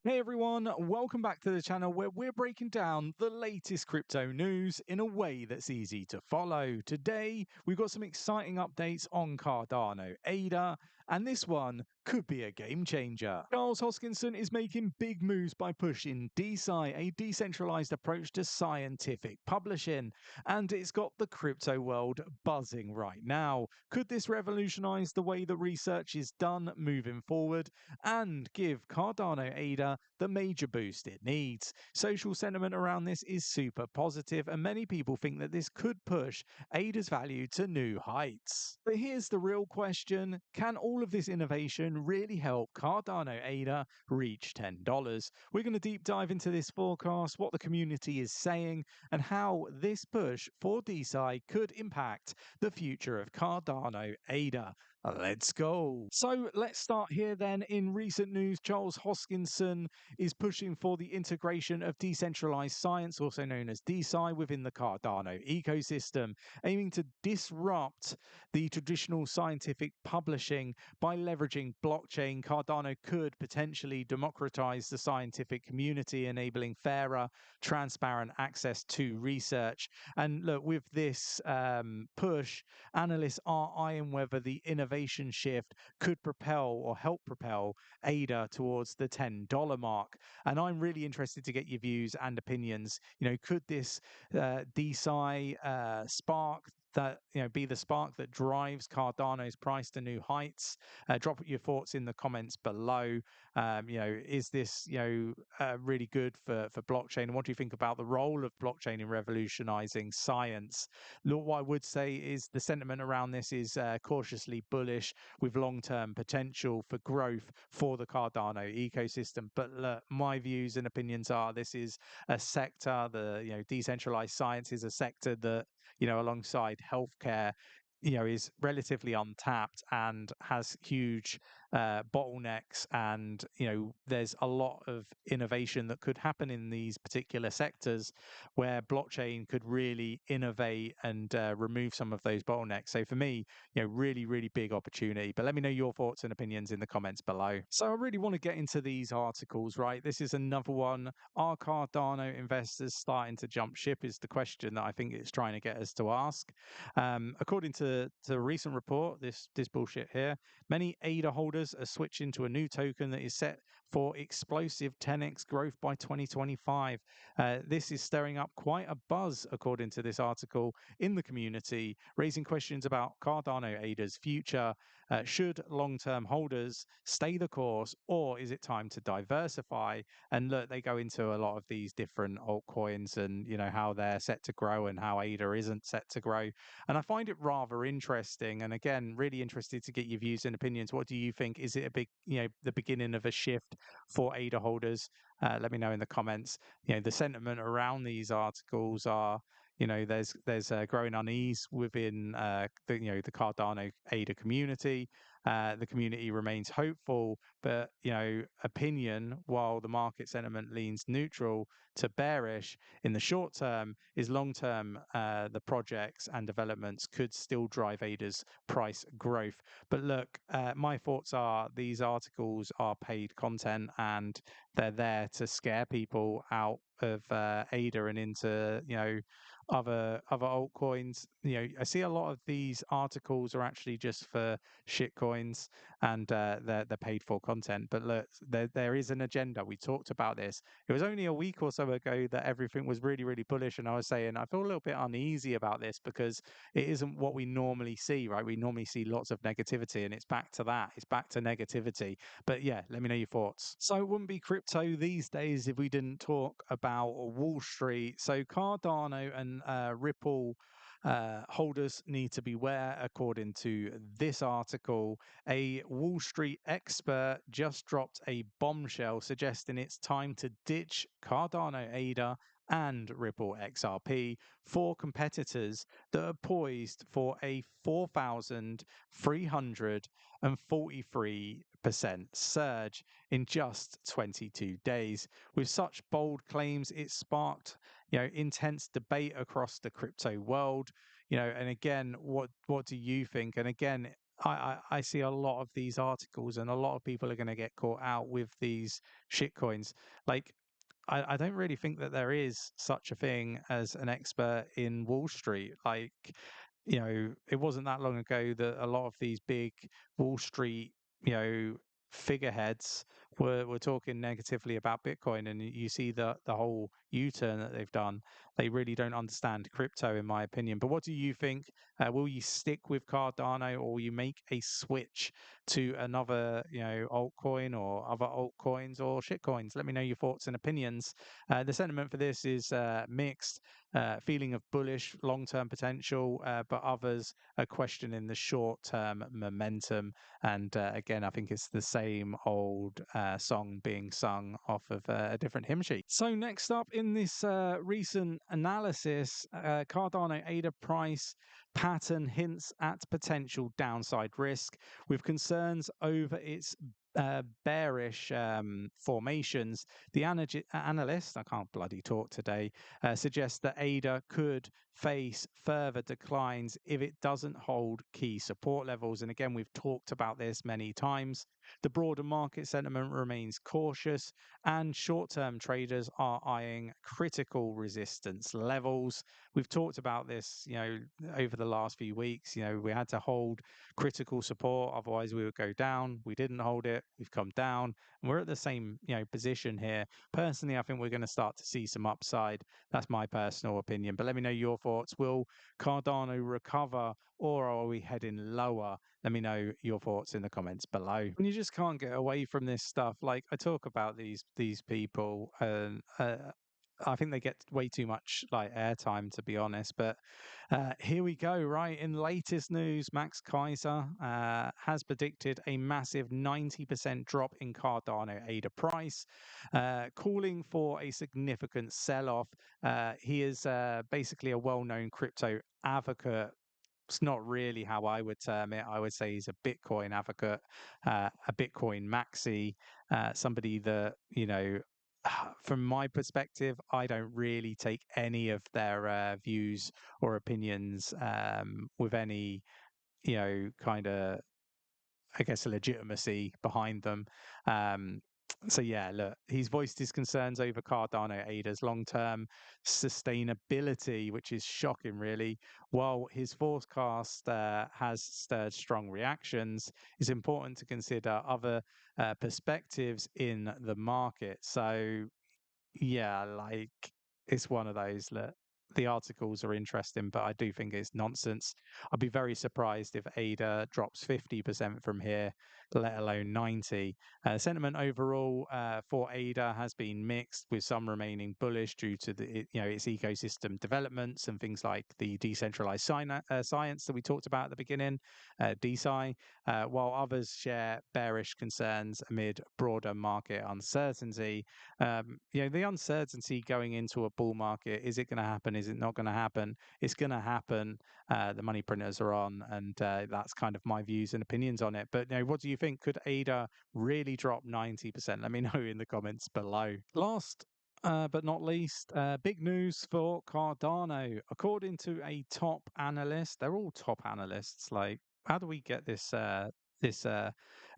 Hey everyone, welcome back to the channel where we're breaking down the latest crypto news in a way that's easy to follow. Today, we've got some exciting updates on Cardano ADA, and this one could be a game changer. Charles Hoskinson is making big moves by pushing 𝗕𝗪, a decentralized approach to scientific publishing, and it's got the crypto world buzzing right now. Could this revolutionize the way that research is done moving forward and give Cardano ADA the major boost it needs? Social sentiment around this is super positive, and many people think that this could push ADA's value to new heights. But here's the real question: can all of this innovation really help Cardano ADA reach $10? We're going to deep dive into this forecast, what the community is saying, and how this push for 𝗕𝗪 could impact the future of Cardano ADA. Let's go. So let's start here then. In recent news, Charles Hoskinson is pushing for the integration of decentralized science, also known as 𝗕𝗪, within the Cardano ecosystem, aiming to disrupt the traditional scientific publishing by leveraging blockchain. Cardano could potentially democratize the scientific community, enabling fairer, transparent access to research. And look, with this push, analysts are eyeing whether the innovation shift could propel or help propel ADA towards the $10 mark. And I'm really interested to get your views and opinions. Could this 𝗕𝗪 spark that be the spark that drives Cardano's price to new heights? Drop your thoughts in the comments below. Is this really good for blockchain? And what do you think about the role of blockchain in revolutionizing science? Look, what I would say is the sentiment around this is cautiously bullish, with long-term potential for growth for the Cardano ecosystem. But look, my views and opinions are this is a sector, the decentralized science is a sector that alongside healthcare is relatively untapped and has huge bottlenecks, and there's a lot of innovation that could happen in these particular sectors where blockchain could really innovate and remove some of those bottlenecks. So for me, really big opportunity. But let me know your thoughts and opinions in the comments below. So I really want to get into these articles, right? This is another one. Are Cardano investors starting to jump ship, is the question that I think it's trying to get us to ask. According to a recent report, this bullshit here, many ADA holders are switching to a new token that is set for explosive 10x growth by 2025. This is stirring up quite a buzz, according to this article, in the community, raising questions about Cardano ADA's future. Should long-term holders stay the course, or is it time to diversify? And look, they go into a lot of these different altcoins and how they're set to grow and how ADA isn't set to grow. And I find it rather interesting. And again, really interested to get your views and opinions. What do you think? Is it a big, the beginning of a shift for ADA holders? Let me know in the comments. The sentiment around these articles are, there's growing unease within the Cardano ADA community. The community remains hopeful, but opinion, while the market sentiment leans neutral to bearish in the short term, is long term. The projects and developments could still drive ADA's price growth. But look, my thoughts are these articles are paid content, and they're there to scare people out of ADA and into other altcoins. I see a lot of these articles are actually just for shit coins, and they're paid for content. But look, there is an agenda. We talked about this. It was only a week or so ago that everything was really bullish, and I was saying I feel a little bit uneasy about this because it isn't what we normally see, right? We normally see lots of negativity, and it's back to that. It's back to negativity. But yeah, let me know your thoughts. So it wouldn't be crypto these days if we didn't talk about Wall Street. So Cardano and Ripple holders need to beware, according to this article. A Wall Street expert just dropped a bombshell suggesting it's time to ditch Cardano ADA and Ripple XRP for competitors that are poised for a 4,343% surge in just 22 days. With such bold claims, it sparked intense debate across the crypto world. And again, what do you think? And again, I see a lot of these articles, and a lot of people are going to get caught out with these shit coins. Like, I don't really think that there is such a thing as an expert in Wall Street. Like, it wasn't that long ago that a lot of these big Wall Street, figureheads were talking negatively about Bitcoin, and you see the whole U-turn that they've done. They really don't understand crypto, in my opinion. But what do you think? Will you stick with Cardano, or will you make a switch to another, altcoin or other altcoins or shitcoins? Let me know your thoughts and opinions. The sentiment for this is mixed. Feeling of bullish long-term potential, but others are questioning the short-term momentum. And again, I think it's the same old song being sung off of a different hymn sheet. So next up in this recent analysis, Cardano ADA price pattern hints at potential downside risk, with concerns over its bearish formations. The analyst, I can't bloody talk today, suggests that ADA could face further declines if it doesn't hold key support levels. And again, we've talked about this many times. The broader market sentiment remains cautious, and short-term traders are eyeing critical resistance levels. We've talked about this, over the last few weeks. We had to hold critical support, otherwise we would go down. We didn't hold it. We've come down, and we're at the same, position here. Personally, I think we're going to start to see some upside. That's my personal opinion. But let me know your thoughts. Will Cardano recover, or are we heading lower? Let me know your thoughts in the comments below. And you just can't get away from this stuff. Like, I talk about these people, and I think they get way too much like airtime, to be honest. But here we go. Right, in latest news, Max Keiser has predicted a massive 90% drop in Cardano ADA price, calling for a significant sell-off. He is basically a well-known crypto advocate. It's not really how I would term it. I would say he's a Bitcoin advocate, a Bitcoin maxi, somebody that, from my perspective, I don't really take any of their views or opinions with any, kind of, I guess, a legitimacy behind them. So yeah, look, he's voiced his concerns over Cardano ADA's long-term sustainability, which is shocking, really. While his forecast has stirred strong reactions, it's important to consider other perspectives in the market. So yeah, like, it's one of those that the articles are interesting, but I do think it's nonsense. I'd be very surprised if ADA drops 50% from here, let alone 90. Sentiment overall for ADA has been mixed, with some remaining bullish due to its ecosystem developments and things like the decentralized science that we talked about at the beginning, DeSci, while others share bearish concerns amid broader market uncertainty. The uncertainty going into a bull market, is it going to happen? Is it not going to happen? It's going to happen. The money printers are on, and that's kind of my views and opinions on it. But what do you think? Could ADA really drop 90%? Let me know in the comments below. Last but not least, big news for Cardano. According to a top analyst, they're all top analysts. Like, how do we get this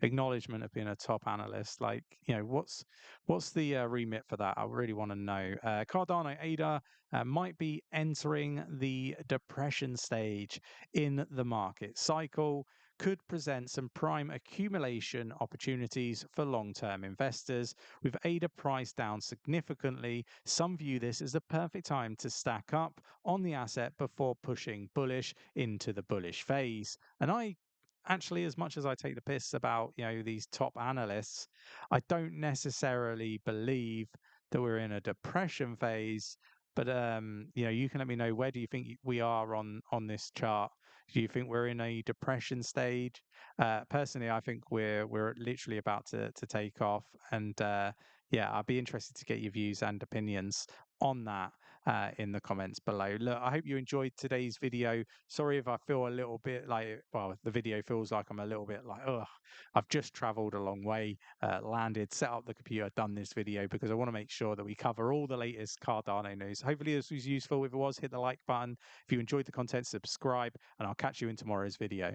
acknowledgement of being a top analyst? Like, what's the remit for that? I really want to know. Cardano ADA might be entering the depression stage in the market cycle, could present some prime accumulation opportunities for long-term investors. With ADA price down significantly, some view this as the perfect time to stack up on the asset before pushing bullish into the bullish phase. And I actually, as much as I take the piss about, these top analysts, I don't necessarily believe that we're in a depression phase. But you can let me know, where do you think we are on this chart? Do you think we're in a depression stage? Personally, I think we're literally about to take off, and yeah, I'd be interested to get your views and opinions on that in the comments below. Look, I hope you enjoyed today's video. Sorry if I feel a little bit like, well, the video feels like I'm a little bit like, ugh, I've just traveled a long way, landed, set up the computer, done this video, because I want to make sure that we cover all the latest Cardano news. Hopefully this was useful. If it was, hit the like button. If you enjoyed the content, subscribe, and I'll catch you in tomorrow's video.